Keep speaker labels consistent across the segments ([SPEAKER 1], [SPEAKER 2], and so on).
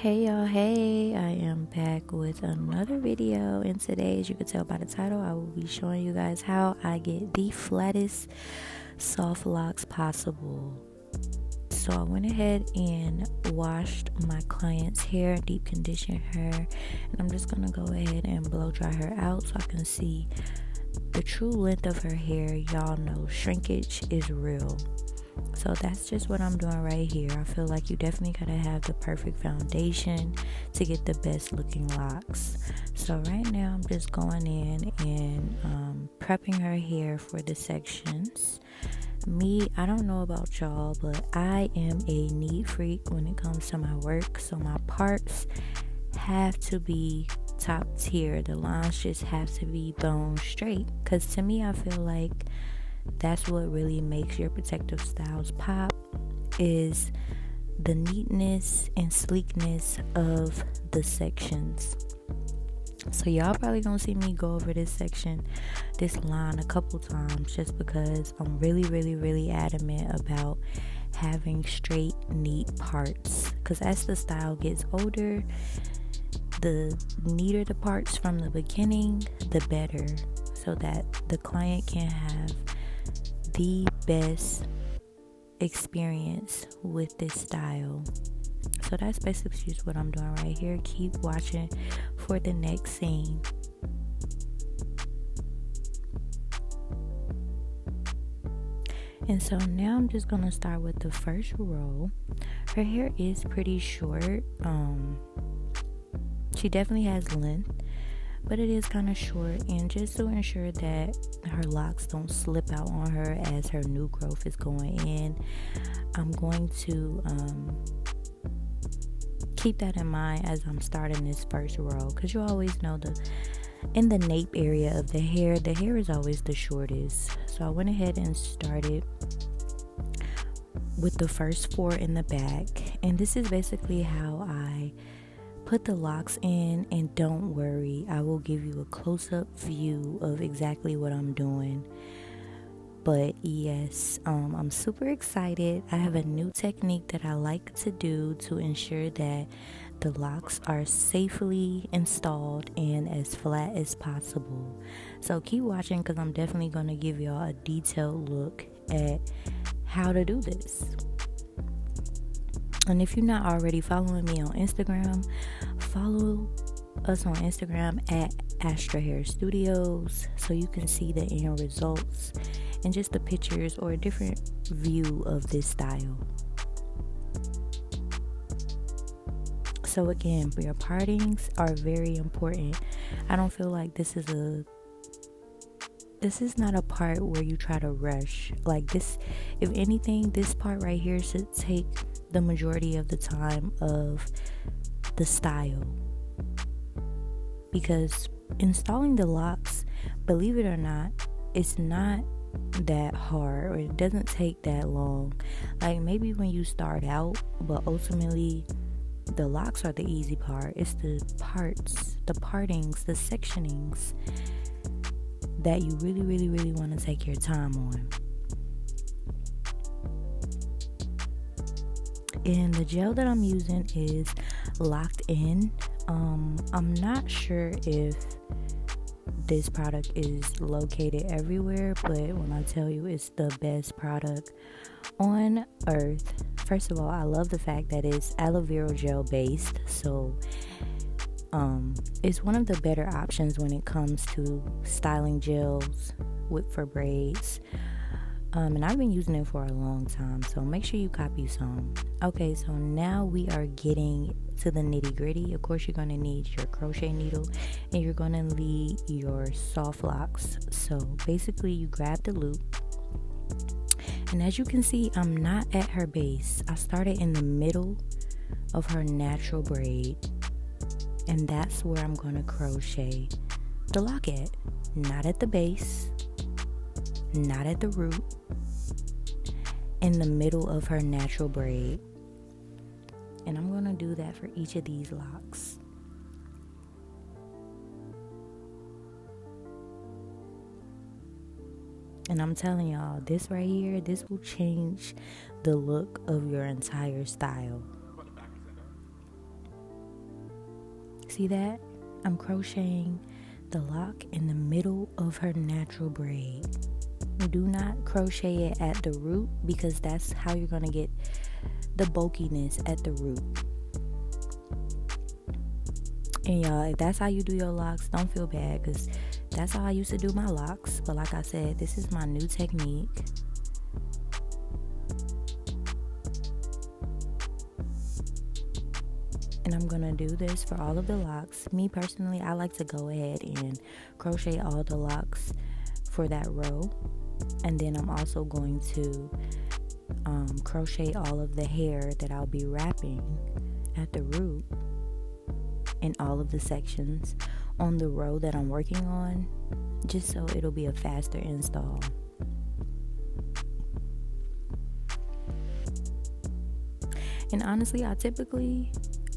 [SPEAKER 1] Hey y'all, hey, I am back with another video, and today, as you can tell by the title, I will be showing you guys how I get the flattest soft locks possible. So I went ahead and washed my client's hair, deep conditioned her, and I'm just gonna go ahead and blow dry her out so I can see the true length of her hair. Y'all know shrinkage is real. So that's just what I'm doing right here. I feel like you definitely gotta have the perfect foundation to get the best looking locks. So right now I'm just going in and prepping her hair for the sections. I don't know about y'all, but I am a neat freak when it comes to my work. So my parts have to be top tier. The lines just have to be bone straight. Because to me, I feel like that's what really makes your protective styles pop, is the neatness and sleekness of the sections. So y'all probably gonna see me go over this line a couple times, just because I'm really adamant about having straight, neat parts. Because as the style gets older, the neater the parts from the beginning, the better, so that the client can have the best experience with this style. So that's basically just what I'm doing right here. Keep watching for the next scene. And so now I'm just gonna start with the first row. Her hair is pretty short. She definitely has length, but it is kind of short, and just to ensure that her locks don't slip out on her as her new growth is going in, I'm going to keep that in mind as I'm starting this first row, because you always know in the nape area of the hair is always the shortest. So I went ahead and started with the first 4 in the back, and this is basically how I put the locks in. And don't worry, I will give you a close-up view of exactly what I'm doing. But yes, I'm super excited. I have a new technique that I like to do to ensure that the locks are safely installed and as flat as possible. So keep watching, because I'm definitely going to give y'all a detailed look at how to do this. And if you're not already following me on Instagram, follow us on Instagram at Astra Hair Studios, so you can see the end results and just the pictures or a different view of this style. So again, your partings are very important. I don't feel like this is not a part where you try to rush. Like this, if anything, this part right here should take the majority of the time of the style, because installing the locks, believe it or not, it's not that hard, or it doesn't take that long. Like maybe when you start out, but ultimately the locks are the easy part. It's the parts, the partings, the sectionings that you really want to take your time on. And the gel that I'm using is Locked In. I'm not sure if this product is located everywhere, but when I tell you it's the best product on earth, first of all, I love the fact that it's aloe vera gel based. So it's one of the better options when it comes to styling gels for braids. And I've been using it for a long time, so make sure you copy some. Okay, so now we are getting to the nitty gritty. Of course, you're going to need your crochet needle, and you're going to need your soft locks. So basically, you grab the loop, and as you can see, I'm not at her base. I started in the middle of her natural braid, and that's where I'm going to crochet the lock at. Not at the base, not at the root, in the middle of her natural braid. And I'm going to do that for each of these locks. And I'm telling y'all, this right here, this will change the look of your entire style. See that? I'm crocheting the lock in the middle of her natural braid. Do not crochet it at the root, because that's how you're going to get the bulkiness at the root. And y'all, if that's how you do your locks, don't feel bad, because that's how I used to do my locks. But like I said, this is my new technique. And I'm going to do this for all of the locks. Me personally, I like to go ahead and crochet all the locks for that row. And then I'm also going to crochet all of the hair that I'll be wrapping at the root in all of the sections on the row that I'm working on, just so it'll be a faster install. And honestly,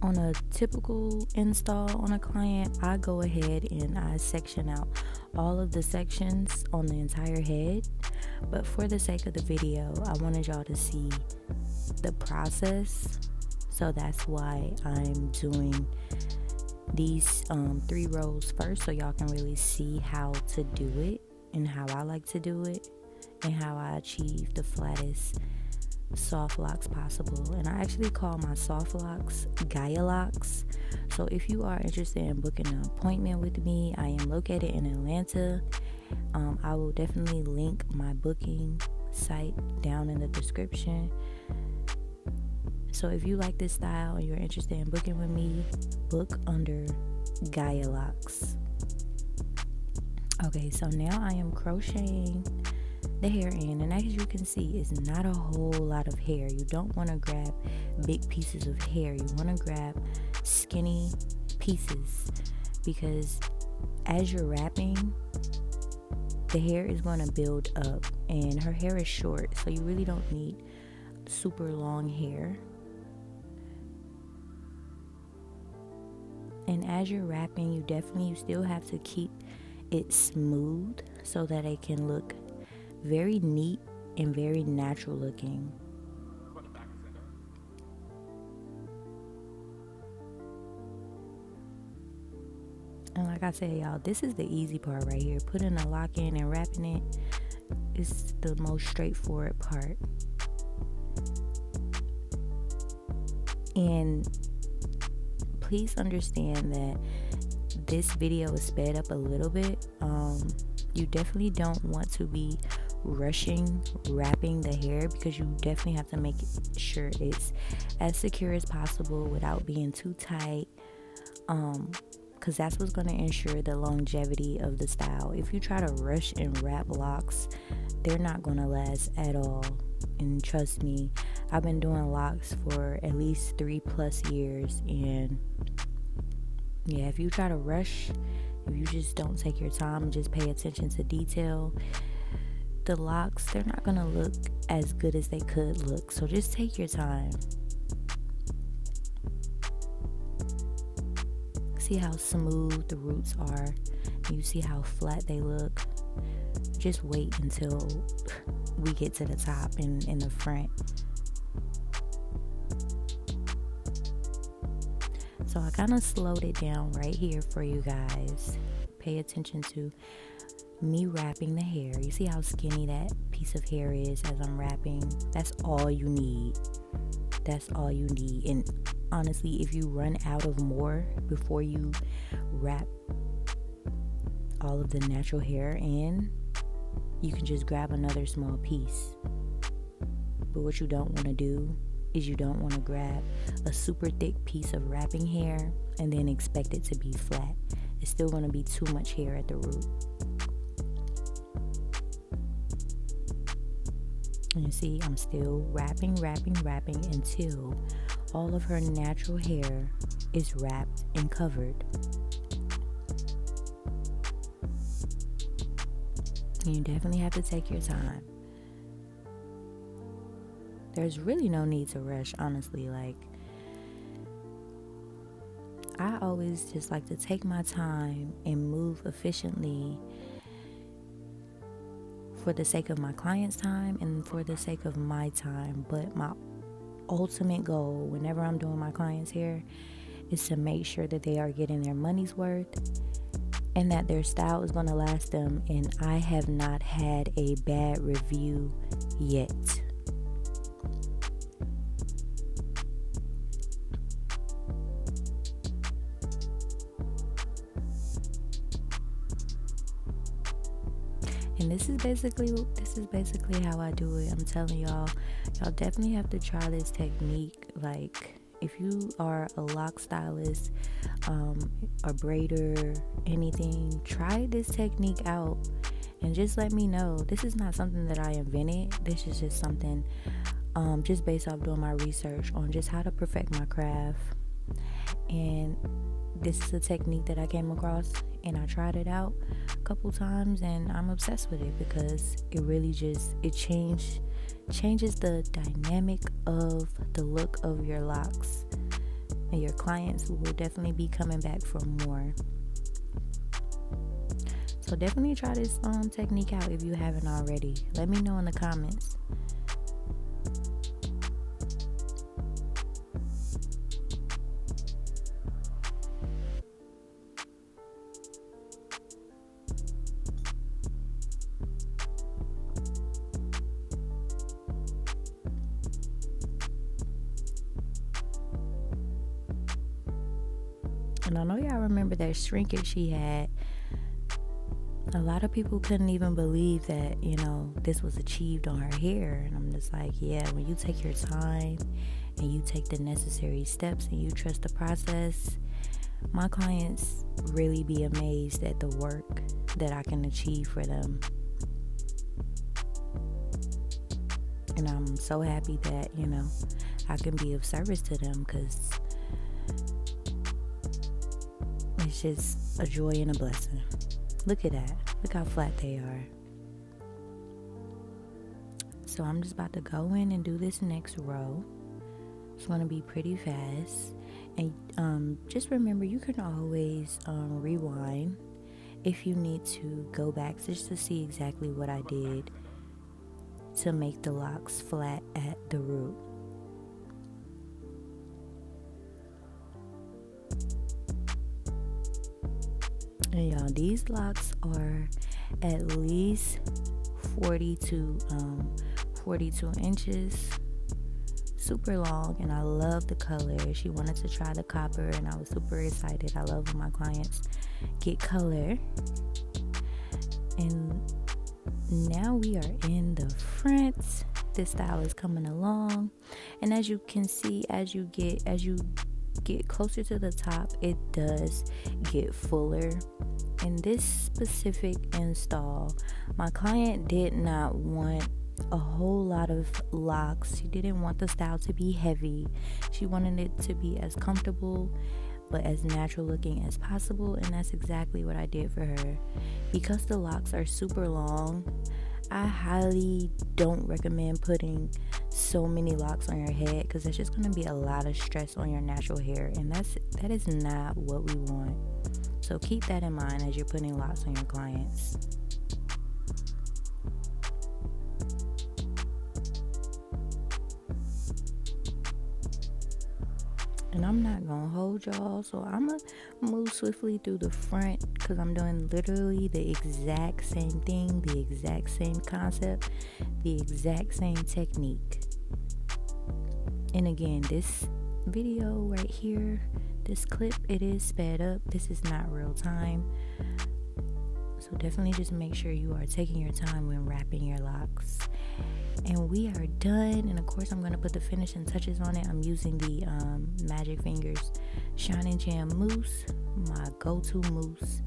[SPEAKER 1] on a typical install on a client, I go ahead and I section out all of the sections on the entire head. But for the sake of the video, I wanted y'all to see the process. So that's why I'm doing these 3 rows first, so y'all can really see how to do it and how I like to do it and how I achieve the flattest soft locks possible. And I actually call my soft locks Gaia locks. So if you are interested in booking an appointment with me, I am located in Atlanta. I will definitely link my booking site down in the description. So if you like this style and you're interested in booking with me, book under Gaia locks. Okay, so now I am crocheting the hair in, and as you can see, it's not a whole lot of hair. You don't want to grab big pieces of hair. You want to grab skinny pieces, because as you're wrapping, the hair is going to build up, and her hair is short, so you really don't need super long hair. And as you're wrapping, you still have to keep it smooth so that it can look very neat and very natural looking. And like I said, y'all, this is the easy part right here. Putting a lock in and wrapping it is the most straightforward part. And please understand that this video is sped up a little bit. You definitely don't want to be rushing wrapping the hair, because you definitely have to make sure it's as secure as possible without being too tight, because that's what's going to ensure the longevity of the style. If you try to rush and wrap locks, they're not going to last at all. And trust me, I've been doing locks for at least 3+ years, and yeah, if you try to rush, if you just don't take your time and just pay attention to detail, the locks, they're not gonna look as good as they could look. So just take your time. See how smooth the roots are, and you see how flat they look. Just wait until we get to the top and in the front. So I kind of slowed it down right here for you guys. Pay attention to me wrapping the hair. You see how skinny that piece of hair is as I'm wrapping? That's all you need. That's all you need. And honestly, if you run out of more before you wrap all of the natural hair in, you can just grab another small piece. But what you don't want to do is you don't want to grab a super thick piece of wrapping hair and then expect it to be flat. It's still going to be too much hair at the root. And you see, I'm still wrapping until all of her natural hair is wrapped and covered. And you definitely have to take your time. There's really no need to rush, honestly. Like, I always just like to take my time and move efficiently for the sake of my client's time and for the sake of my time. But my ultimate goal whenever I'm doing my client's hair is to make sure that they are getting their money's worth and that their style is going to last them. And I have not had a bad review yet. And this is basically how I do it. I'm telling y'all definitely have to try this technique. Like, if you are a lock stylist, a braider, anything, try this technique out and just let me know. This is not something that I invented. This is just something just based off doing my research on just how to perfect my craft. And this is a technique that I came across, and I tried it out a couple times, and I'm obsessed with it because it really changes the dynamic of the look of your locks, and your clients will definitely be coming back for more. So definitely try this technique out if you haven't already. Let me know in the comments. And I know y'all remember that shrinkage she had. A lot of people couldn't even believe that, this was achieved on her hair. And I'm just like, yeah, when you take your time and you take the necessary steps and you trust the process, my clients really be amazed at the work that I can achieve for them. And I'm so happy that, I can be of service to them, because it's just a joy and a blessing. Look at that. Look how flat they are. So I'm just about to go in and do this next row. It's going to be pretty fast. And just remember, you can always rewind if you need to go back just to see exactly what I did to make the locks flat at the root. And y'all, these locks are at least 42 inches, super long, and I love the color. She wanted to try the copper, and I was super excited. I love when my clients get color. And now we are in the front. This style is coming along, and as you can see, as you get closer to the top, it does get fuller. In this specific install, my client did not want a whole lot of locks. She didn't want the style to be heavy. She wanted it to be as comfortable but as natural looking as possible, and that's exactly what I did for her. Because the locks are super long, I highly don't recommend putting so many locks on your head, because that's just going to be a lot of stress on your natural hair, and that is not what we want. So keep that in mind as you're putting locks on your clients. And I'm not gonna hold y'all, so I'm gonna move swiftly through the front, because I'm doing literally the exact same thing, the exact same concept, the exact same technique. And again, this video right here, this clip, it is sped up. This is not real time, so definitely just make sure you are taking your time when wrapping your locks. And we are done. And of course, I'm going to put the finishing touches on it. I'm using the Magic Fingers Shine and Jam mousse, my go-to mousse.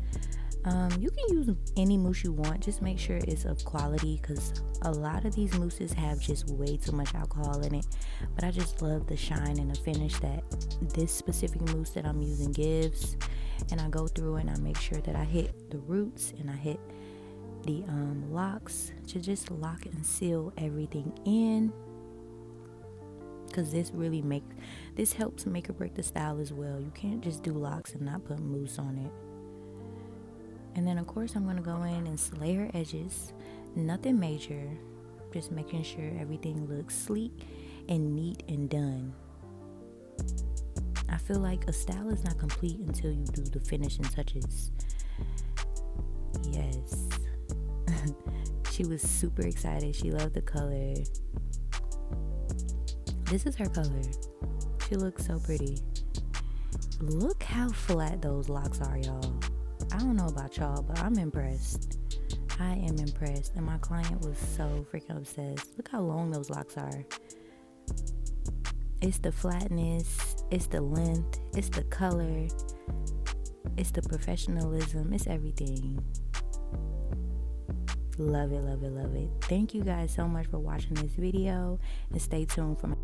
[SPEAKER 1] You can use any mousse you want. Just make sure it's of quality, because a lot of these mousses have just way too much alcohol in it. But I just love the shine and the finish that this specific mousse that I'm using gives. And I go through and I make sure that I hit the roots and I hit the locks to just lock and seal everything in, because this helps make or break the style as well. You can't just do locks and not put mousse on it. And then of course I'm going to go in and slay her edges. Nothing major, just making sure everything looks sleek and neat and done. I feel like a style is not complete until you do the finishing touches. Yes. She was super excited. She loved the color. This is her color. She looks so pretty. Look how flat those locks are, y'all. I don't know about y'all, but I'm impressed. I am impressed. And my client was so freaking obsessed. Look how long those locks are. It's the flatness. It's the length. It's the color. It's the professionalism. It's everything. Love it, love it, love it. Thank you guys so much for watching this video. And stay tuned for my